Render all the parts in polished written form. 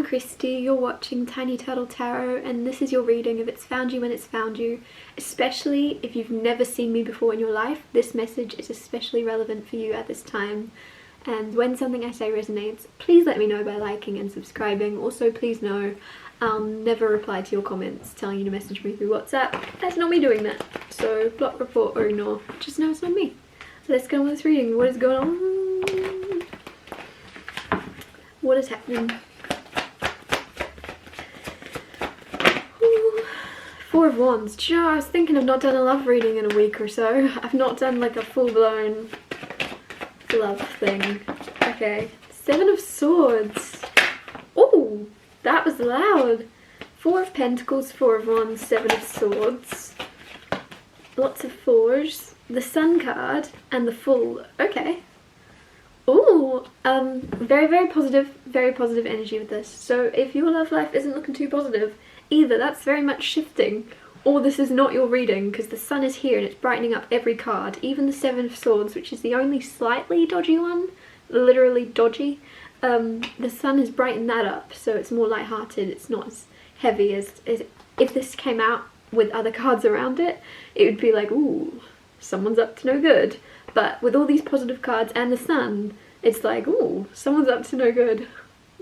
Christy, you're watching Tiny Turtle Tarot, and this is your reading of It's Found You When It's Found You. Especially if you've never seen me before in your life, this message is especially relevant for you at this time. And when something I say resonates, please let me know by liking and subscribing. Also, please know I'll never reply to your comments telling you to message me through WhatsApp. That's not me doing that. So block, report or ignore. Just know it's not me. So let's get on with this reading. What is going on? What is happening? Ooh, Four of Wands. Do you know, I was thinking I've not done a love reading in a week or so. I've not done like a full-blown love thing. Okay. Seven of Swords. Oh, that was loud. Four of Pentacles, Four of Wands, Seven of Swords. Lots of fours. The Sun card and the Fool. Okay. Ooh, very positive energy with this. So if your love life isn't looking too positive, either that's very much shifting, or this is not your reading, because the Sun is here and it's brightening up every card. Even the Seven of Swords, which is the only slightly dodgy one, literally dodgy, the Sun has brightened that up, so it's more lighthearted. It's not as heavy as if this came out with other cards around it, it would be like, ooh, someone's up to no good. But with all these positive cards and the Sun, it's like, ooh, someone's up to no good.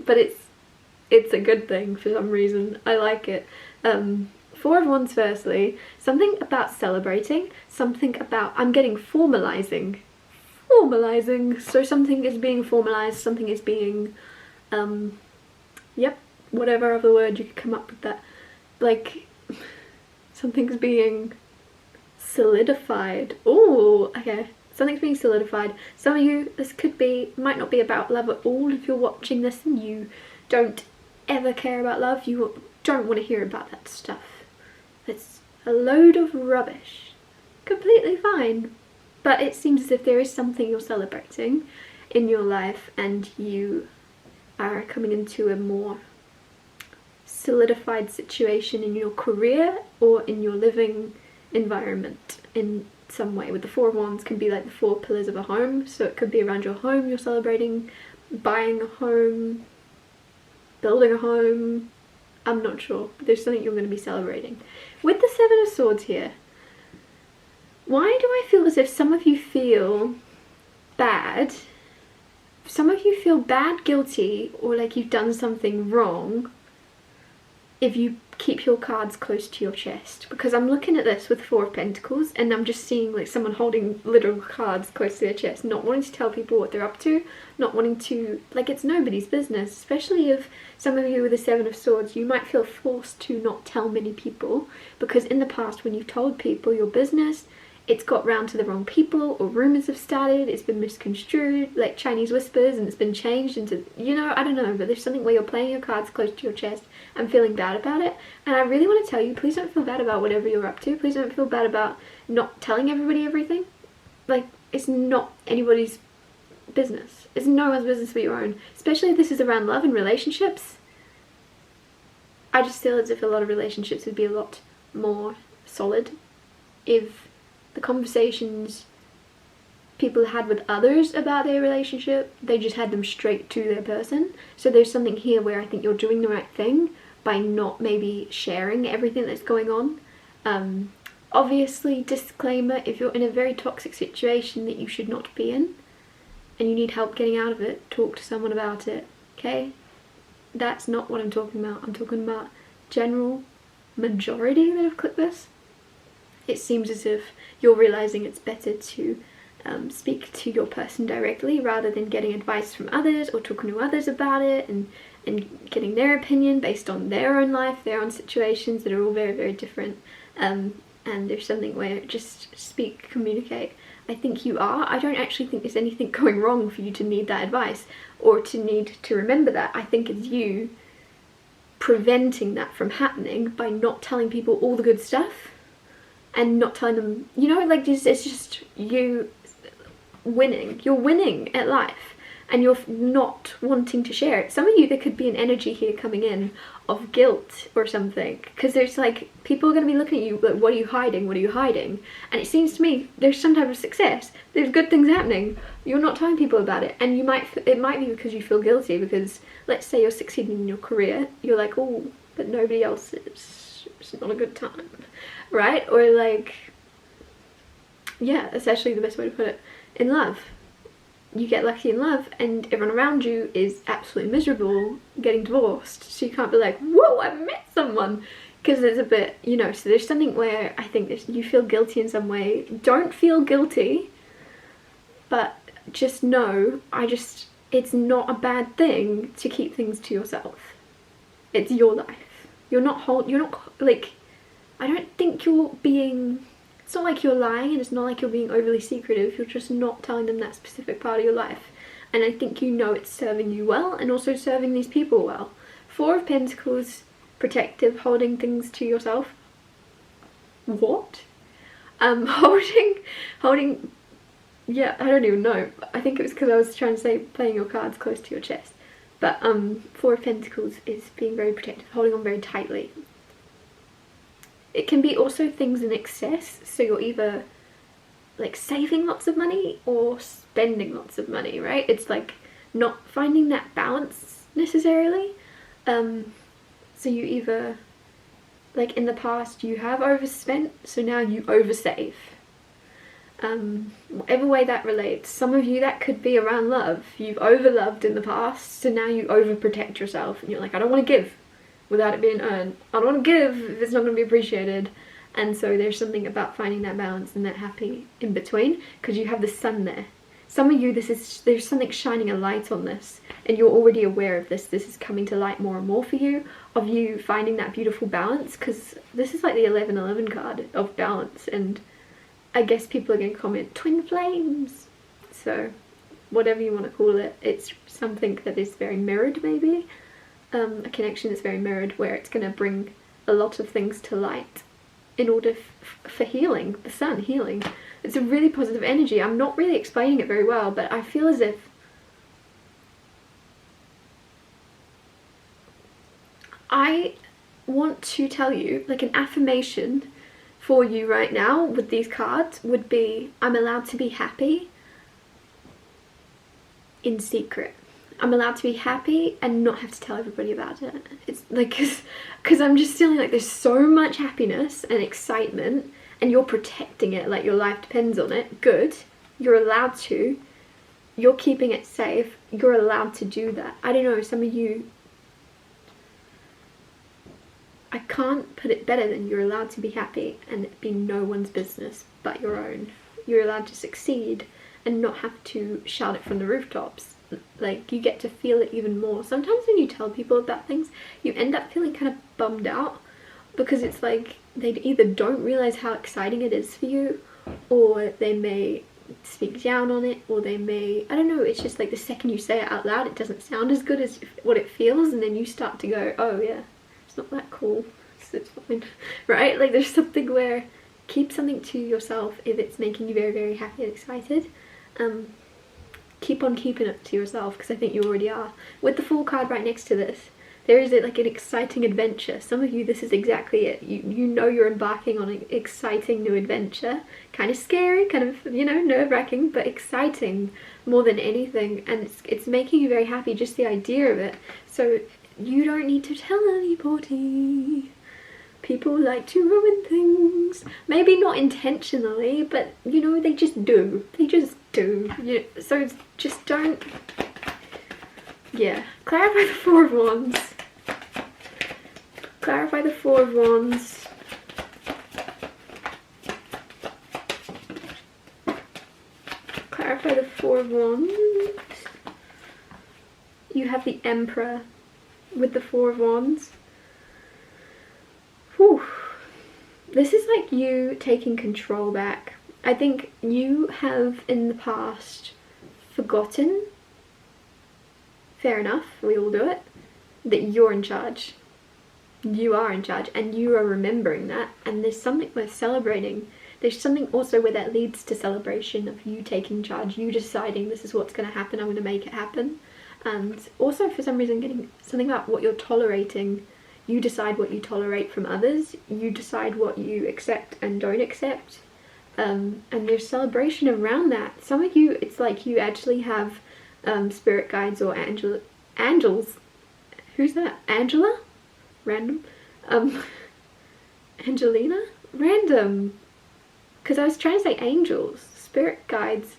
But it's a good thing for some reason. I like it. Four of Wands firstly. Something about celebrating. Something about, I'm getting formalizing. Formalizing. So something is being formalized. Something is being, yep, whatever other word you could come up with that. Like, something's being solidified. Ooh, okay. Something's being solidified. Some of you, this might not be about love at all. If you're watching this and you don't ever care about love, you don't want to hear about that stuff. It's a load of rubbish. Completely fine. But it seems as if there is something you're celebrating in your life and you are coming into a more solidified situation in your career or in your living environment in some way. With the Four of Wands can be like the four pillars of a home, so it could be around your home you're celebrating, buying a home, building a home, I'm not sure, but there's something you're going to be celebrating. With the Seven of Swords here, why do I feel as if some of you feel bad, guilty, or like you've done something wrong if you keep your cards close to your chest? Because I'm looking at this with Four of Pentacles and I'm just seeing like someone holding literal cards close to their chest, not wanting to tell people what they're up to, not wanting to, like, it's nobody's business. Especially if some of you with the Seven of Swords, you might feel forced to not tell many people, because in the past when you've told people your business, it's got round to the wrong people, or rumours have started, it's been misconstrued, like Chinese whispers, and it's been changed into, you know, I don't know, but there's something where you're playing your cards close to your chest and feeling bad about it. And I really want to tell you, please don't feel bad about whatever you're up to. Please don't feel bad about not telling everybody everything. Like, it's not anybody's business. It's no one's business but your own. Especially if this is around love and relationships. I just feel as if a lot of relationships would be a lot more solid if the conversations people had with others about their relationship, they just had them straight to their person. So there's something here where I think you're doing the right thing by not maybe sharing everything that's going on. Obviously, disclaimer, if you're in a very toxic situation that you should not be in and you need help getting out of it, talk to someone about it, okay? That's not what I'm talking about. I'm talking about general majority that have clicked this. It seems as if you're realizing it's better to speak to your person directly rather than getting advice from others or talking to others about it and getting their opinion based on their own life, their own situations that are all very different. And there's something where just speak, communicate. I think you are. I don't actually think there's anything going wrong for you to need that advice or to need to remember that. I think it's you preventing that from happening by not telling people all the good stuff. And not telling them, you know, like, it's just you winning. You're winning at life. and you're not wanting to share it. Some of you, there could be an energy here coming in of guilt or something, because there's like, people are going to be looking at you like, what are you hiding, what are you hiding? And it seems to me there's some type of success, there's good things happening, you're not telling people about it, and it might be because you feel guilty, because let's say you're succeeding in your career, you're like, oh, but nobody else is, it's not a good time, right? Or like, yeah, that's actually the best way to put it. In love, you get lucky in love and everyone around you is absolutely miserable getting divorced, so you can't be like, whoa, I met someone, because it's a bit, you know, so there's something where I think you feel guilty in some way. Don't feel guilty, but just know, it's not a bad thing to keep things to yourself. It's your life. You're not like, I don't think you're being, it's not like you're lying, and it's not like you're being overly secretive, you're just not telling them that specific part of your life. And I think you know it's serving you well, and also serving these people well. Four of Pentacles, protective, holding things to yourself. What? Holding, yeah, I don't even know. I think it was because I was trying to say playing your cards close to your chest. But Four of Pentacles is being very protective, holding on very tightly. It can be also things in excess, so you're either like saving lots of money or spending lots of money, right? It's like not finding that balance necessarily. So you either, like in the past you have overspent, so now you oversave. Whatever way that relates. Some of you, that could be around love. You've overloved in the past, so now you overprotect yourself and you're like, I don't want to give without it being earned. I don't want to give if it's not going to be appreciated. And so there's something about finding that balance and that happy in between, because you have the sun there. Some of you, there's something shining a light on this, and you're already aware of this. This is coming to light more and more for you, of you finding that beautiful balance, because this is like the 1111 card of balance, and I guess people are going to comment, twin flames. So whatever you want to call it, it's something that is very mirrored maybe. A connection that's very mirrored, where it's going to bring a lot of things to light in order for healing, the sun healing. It's a really positive energy. I'm not really explaining it very well, but I feel as if I want to tell you, like an affirmation for you right now with these cards would be, I'm allowed to be happy in secret. I'm allowed to be happy and not have to tell everybody about it. It's like, because I'm just feeling like there's so much happiness and excitement, and you're protecting it like your life depends on it. Good. You're allowed to. You're keeping it safe. You're allowed to do that. I don't know, some of you, I can't put it better than you're allowed to be happy and it be no one's business but your own. You're allowed to succeed and not have to shout it from the rooftops. Like, you get to feel it even more. Sometimes when you tell people about things, you end up feeling kind of bummed out, because it's like they either don't realize how exciting it is for you, or they may speak down on it, or they may, I don't know, it's just like the second you say it out loud, it doesn't sound as good as what it feels, and then you start to go, oh yeah, it's not that cool, so it's fine, right? Like, there's something where, keep something to yourself if it's making you very, very happy and excited. Keep on keeping it to yourself, because I think you already are. With the Fool card right next to this, there is like an exciting adventure. Some of you, this is exactly it. You know you're embarking on an exciting new adventure. Kind of scary, kind of, you know, nerve-wracking, but exciting more than anything. And it's making you very happy, just the idea of it. So you don't need to tell anybody. People like to ruin things. Maybe not intentionally, but you know, they just do. They just do. You know, so just don't. Yeah. Clarify the Four of Wands. Clarify the Four of Wands. Clarify the Four of Wands. You have the Emperor with the Four of Wands. Whew. This is like you taking control back. I think you have in the past forgotten, fair enough, we all do it, that you're in charge. You are in charge, and you are remembering that, and there's something worth celebrating. there's something also where that leads to celebration of you taking charge, you deciding this is what's going to happen, I'm going to make it happen. And also for some reason getting something about what you're tolerating. You decide what you tolerate from others, you decide what you accept and don't accept, and there's celebration around that. Some of you, it's like you actually have spirit guides or angels. Who's that? Angela? Random. Angelina? Random. Because I was trying to say angels. Spirit guides,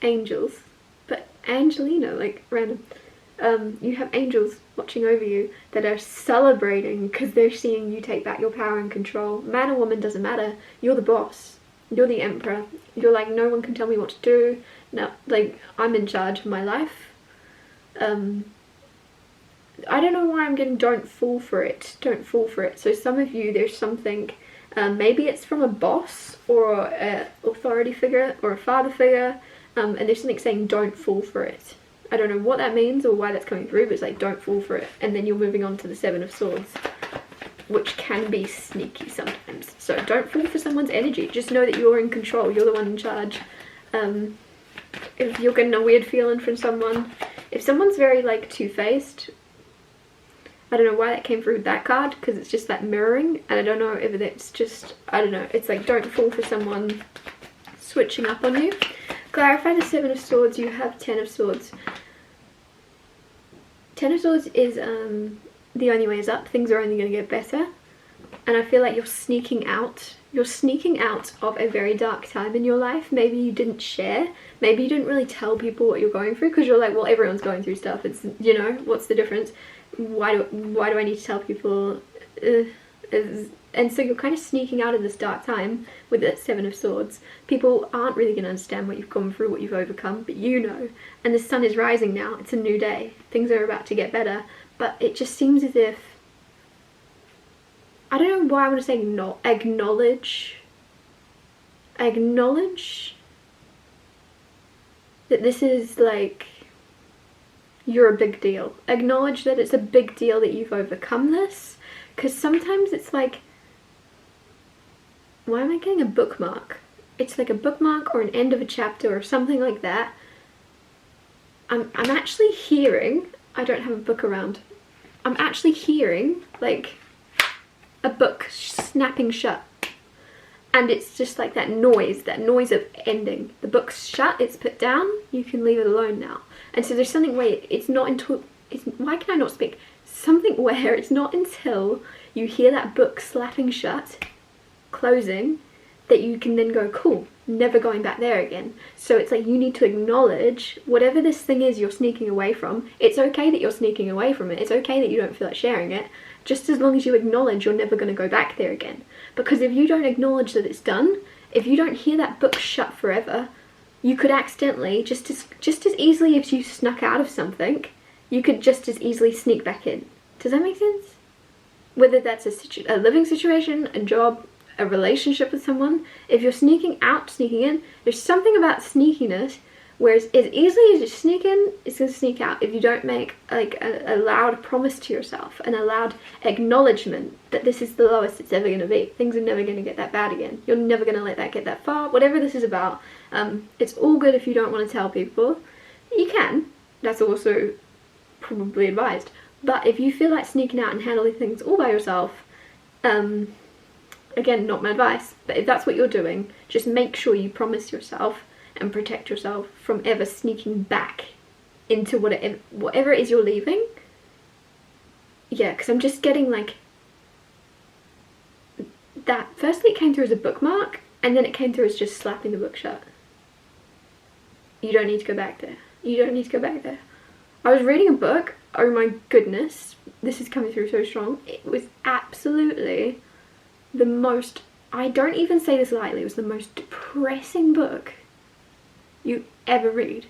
angels. But Angelina, like random. You have angels watching over you that are celebrating because they're seeing you take back your power and control. Man or woman doesn't matter. You're the boss. You're the emperor. You're like, no one can tell me what to do. No, like, I'm in charge of my life. I don't know why I'm getting don't fall for it. Don't fall for it. So some of you, there's something, maybe it's from a boss or an authority figure or a father figure, and there's something saying don't fall for it. I don't know what that means or why that's coming through, but it's like don't fall for it. And then you're moving on to the Seven of Swords, which can be sneaky sometimes. So don't fall for someone's energy. Just know that you're in control. You're the one in charge. If you're getting a weird feeling from someone, if someone's very like two-faced, I don't know why that came through with that card, because it's just that mirroring, and I don't know if it's just, I don't know, it's like don't fall for someone switching up on you. Clarify the Seven of Swords, you have Ten of Swords. Ten of Swords is the only way is up, things are only going to get better, and I feel like you're sneaking out of a very dark time in your life. Maybe you didn't share, maybe you didn't really tell people what you're going through, because you're like, well, everyone's going through stuff, it's, you know, what's the difference? Why do I need to tell people? And so you're kind of sneaking out of this dark time with the Seven of Swords. People aren't really going to understand what you've gone through, what you've overcome, but you know. And the sun is rising now, it's a new day, things are about to get better, but it just seems as if, I don't know why I want to say not acknowledge that this is like, you're a big deal. Acknowledge that it's a big deal that you've overcome this, because sometimes it's like, why am I getting a bookmark? It's like a bookmark or an end of a chapter or something like that. I'm actually hearing, I don't have a book around, I'm actually hearing like a book snapping shut, and it's just like that noise of ending. The book's shut, it's put down, you can leave it alone now. And so there's something where it's not until, why can I not speak? Something where it's not until you hear that book slapping shut, closing, that you can then go, cool, never going back there again. So it's like you need to acknowledge whatever this thing is you're sneaking away from. It's okay that you're sneaking away from it. It's okay that you don't feel like sharing it. Just as long as you acknowledge you're never going to go back there again. Because if you don't acknowledge that it's done, if you don't hear that book shut forever, you could accidentally, just as easily if you snuck out of something, you could just as easily sneak back in. Does that make sense? Whether that's a living situation, a job, a relationship with someone, if you're sneaking out, sneaking in, there's something about sneakiness, whereas as easily as you sneak in, it's going to sneak out if you don't make like a loud promise to yourself, and a loud acknowledgement that this is the lowest it's ever going to be. Things are never going to get that bad again. You're never going to let that get that far. Whatever this is about, it's all good if you don't want to tell people. You can. That's also probably advised. But if you feel like sneaking out and handling things all by yourself, again, not my advice, but if that's what you're doing, just make sure you promise yourself and protect yourself from ever sneaking back into whatever it is you're leaving. Yeah, because I'm just getting like that. Firstly, it came through as a bookmark, and then it came through as just slapping the book shut. You don't need to go back there. You don't need to go back there. I was reading a book, oh my goodness, this is coming through so strong. It was absolutely the most, I don't even say this lightly, it was the most depressing book you ever read.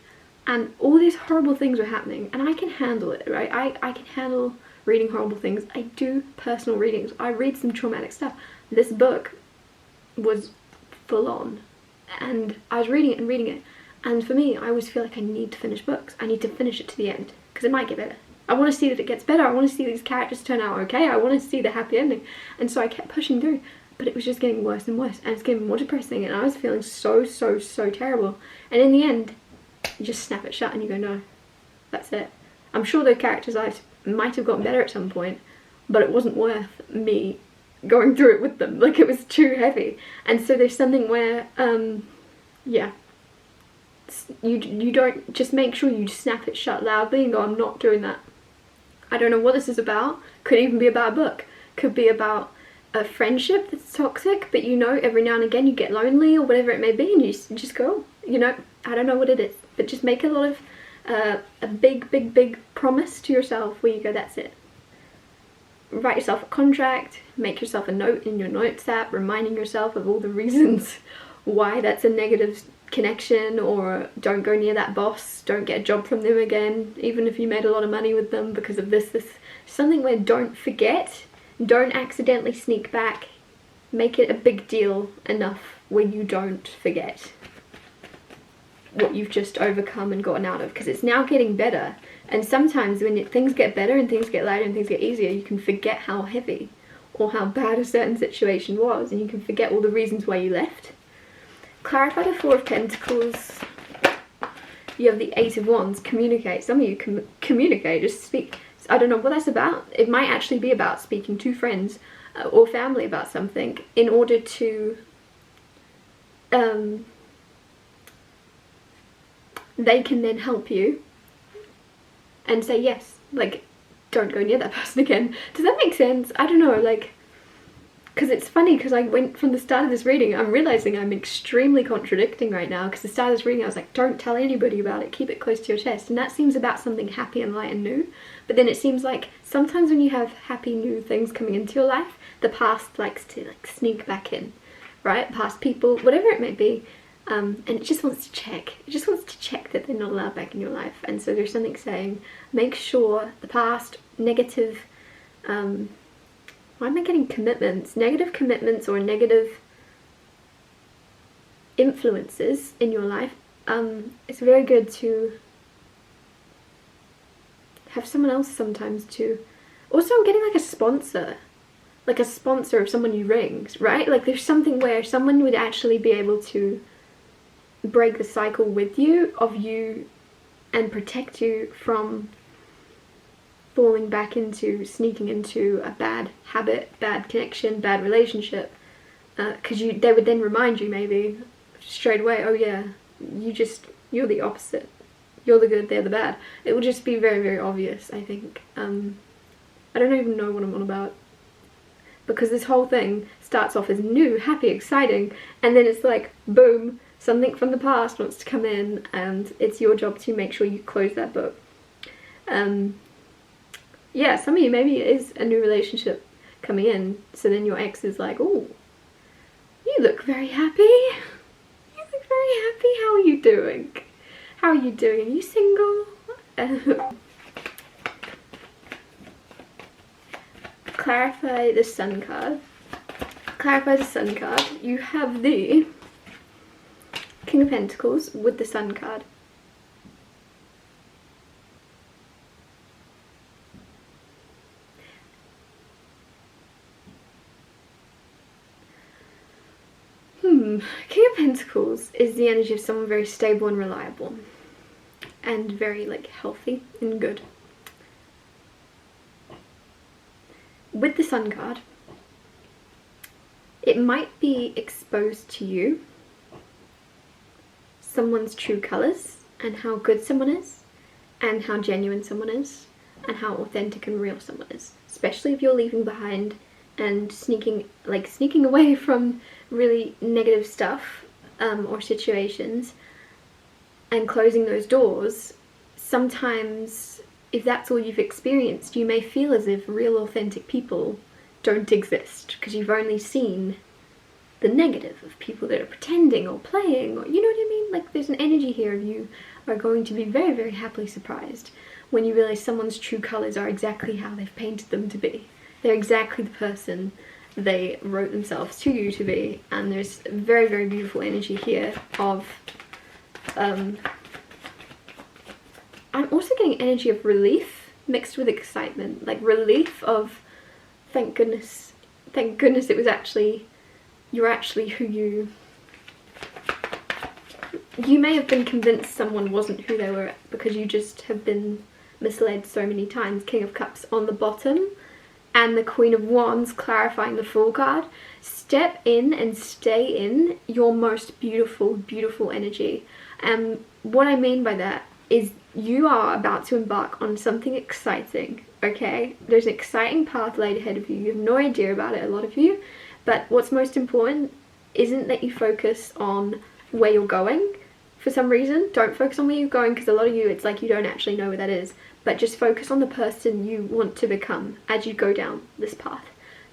And all these horrible things were happening, and I can handle it, right? I can handle reading horrible things. I do personal readings. I read some traumatic stuff. This book was full on, and I was reading it and reading it. And for me, I always feel like I need to finish books. I need to finish it to the end, because it might get better. I want to see that it gets better. I want to see these characters turn out okay. I want to see the happy ending. And so I kept pushing through. but it was just getting worse and worse, and it's getting more depressing, and I was feeling so terrible. And in the end, you just snap it shut and you go, no, that's it. I'm sure the characters' lives might have gotten better at some point, but it wasn't worth me going through it with them. Like, it was too heavy. And so there's something where, yeah, you don't, just make sure you snap it shut loudly and go, I'm not doing that. I don't know what this is about. Could even be about a book. Could be about a friendship that's toxic, but you know, every now and again you get lonely or whatever it may be, and you just go, you know, I don't know what it is, but just make a lot of, a big promise to yourself where you go, that's it. Write yourself a contract, make yourself a note in your notes app reminding yourself of all the reasons why that's a negative connection, or don't go near that boss, don't get a job from them again, even if you made a lot of money with them because of this. Something where don't forget, don't accidentally sneak back, make it a big deal enough where you don't forget what you've just overcome and gotten out of, because it's now getting better. And sometimes when things get better and things get lighter and things get easier, you can forget how heavy or how bad a certain situation was, and you can forget all the reasons why you left. Clarify the Four of Pentacles. You have the Eight of Wands, communicate. Some of you can communicate, just speak. I don't know what that's about. It might actually be about speaking to friends or family about something in order to they can then help you and say yes, like, don't go near that person again. Does that make sense? I don't know, like, because it's funny, because I went from the start of this reading, I'm realizing I'm extremely contradicting right now, because the start of this reading I was like, don't tell anybody about it, keep it close to your chest, and that seems about something happy and light and new. But then it seems like sometimes when you have happy new things coming into your life, the past likes to like sneak back in, right? Past people, whatever it may be, and it just wants to check. It just wants to check that they're not allowed back in your life. And so there's something saying, make sure the past negative, why am I getting commitments? Negative commitments or negative influences in your life. It's very good to have someone else sometimes too. Also, I'm getting like a sponsor of someone you ring, right? Like there's something where someone would actually be able to break the cycle with you, of you, and protect you from falling back into, sneaking into a bad habit, bad connection, bad relationship. Because they would then remind you maybe straight away, oh yeah, you're the opposite. You're the good, they're the bad. It will just be very, very obvious, I think. I don't even know what I'm on about. Because this whole thing starts off as new, happy, exciting, and then it's like, boom, something from the past wants to come in, and it's your job to make sure you close that book. Yeah, some of you, maybe it is a new relationship coming in, so then your ex is like, oh, you look very happy. You look very happy. How are you doing? How are you doing? Are you single? Clarify the Sun card. Clarify the Sun card. You have the King of Pentacles with the Sun card. King of Pentacles is the energy of someone very stable and reliable, and very like healthy and good. With the Sun card, it might be exposed to you someone's true colours, and how good someone is, and how genuine someone is, and how authentic and real someone is. Especially if you're leaving behind and sneaking away from really negative stuff or situations and closing those doors. Sometimes, if that's all you've experienced, you may feel as if real authentic people don't exist, because you've only seen the negative of people that are pretending or playing, or you know what I mean? Like there's an energy here of you are going to be very, very happily surprised when you realise someone's true colours are exactly how they've painted them to be. They're exactly the person they wrote themselves to you to be, and there's very, very beautiful energy here of I'm also getting energy of relief mixed with excitement, like relief of thank goodness it was actually you're actually who you may have been convinced someone wasn't who they were because you just have been misled so many times. King of Cups on the bottom and the Queen of Wands clarifying the Fool card. Step in and stay in your most beautiful, beautiful energy. And what I mean by that is you are about to embark on something exciting, okay? There's an exciting path laid ahead of you. You have no idea about it, a lot of you. But what's most important isn't that you focus on where you're going. For some reason, don't focus on where you're going, because a lot of you, it's like you don't actually know where that is. But just focus on the person you want to become as you go down this path.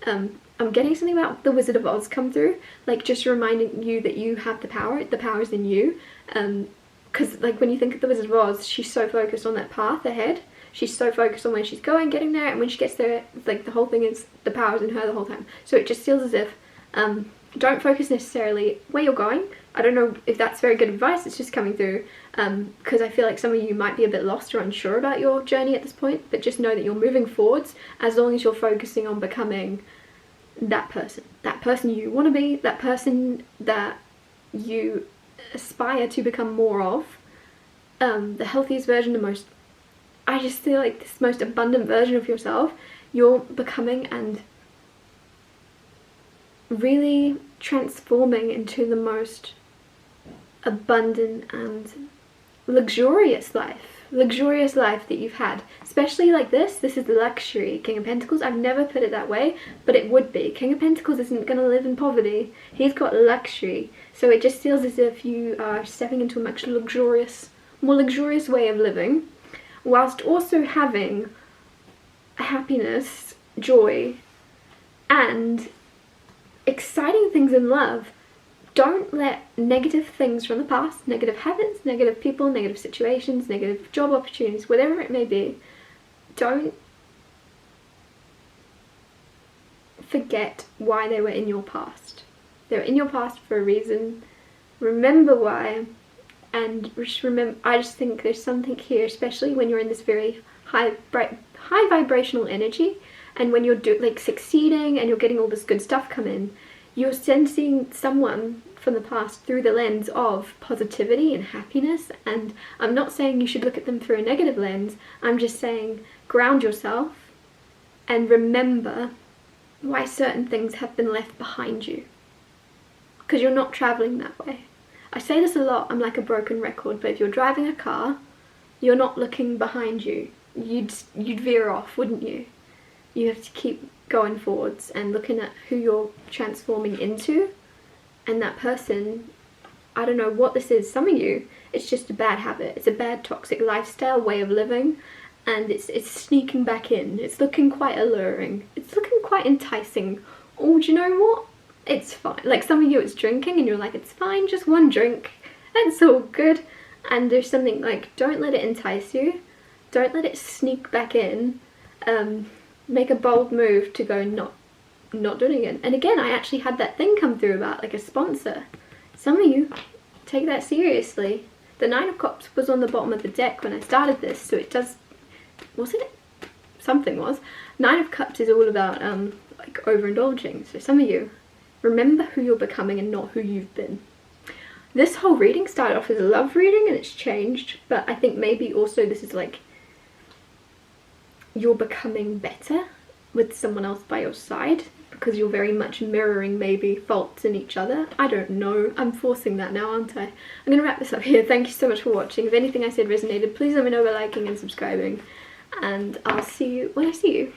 I'm getting something about the Wizard of Oz come through, like just reminding you that you have the power's in you. Because like when you think of the Wizard of Oz, she's so focused on that path ahead. She's so focused on where she's going, getting there, and when she gets there, like the whole thing is the power's in her the whole time. So it just feels as if, don't focus necessarily where you're going. I don't know if that's very good advice, it's just coming through, because I feel like some of you might be a bit lost or unsure about your journey at this point, but just know that you're moving forwards as long as you're focusing on becoming that person you want to be, that person that you aspire to become more of, the healthiest version, I just feel like this most abundant version of yourself you're becoming, and really transforming into the most abundant and luxurious life that you've had. Especially like this is luxury. King of Pentacles, I've never put it that way, but it would be. King of Pentacles isn't going to live in poverty. He's got luxury. So it just feels as if you are stepping into a much more luxurious way of living, whilst also having happiness, joy, and exciting things in love. Don't let negative things from the past, negative habits, negative people, negative situations, negative job opportunities, whatever it may be, don't forget why they were in your past. They were in your past for a reason. Remember why, and just remember, I just think there's something here, especially when you're in this very high vibrational energy, and when you're succeeding and you're getting all this good stuff come in, you're sensing someone from the past through the lens of positivity and happiness. And I'm not saying you should look at them through a negative lens, I'm just saying ground yourself and remember why certain things have been left behind you, because you're not traveling that way. I say this a lot, I'm like a broken record, but if you're driving a car, you're not looking behind you. You'd veer off, wouldn't you? You have to keep going forwards and looking at who you're transforming into. And that person, I don't know what this is, some of you, it's just a bad habit. It's a bad toxic lifestyle, way of living, and it's sneaking back in. It's looking quite alluring. It's looking quite enticing. Oh, do you know what? It's fine. Like some of you, it's drinking and you're like, it's fine, just one drink. That's all good. And there's something like, don't let it entice you. Don't let it sneak back in. Make a bold move to go not doing it again. And again, I actually had that thing come through about like a sponsor. Some of you take that seriously. The Nine of Cups was on the bottom of the deck when I started this, so it does, wasn't it? Something was. Nine of Cups is all about like overindulging. So some of you, remember who you're becoming and not who you've been. This whole reading started off as a love reading and it's changed, but I think maybe also this is like you're becoming better with someone else by your side, because you're very much mirroring maybe faults in each other. I don't know, I'm forcing that now, aren't I? I'm gonna wrap this up here. Thank you so much for watching. If anything I said resonated, please let me know by liking and subscribing, and I'll see you when I see you.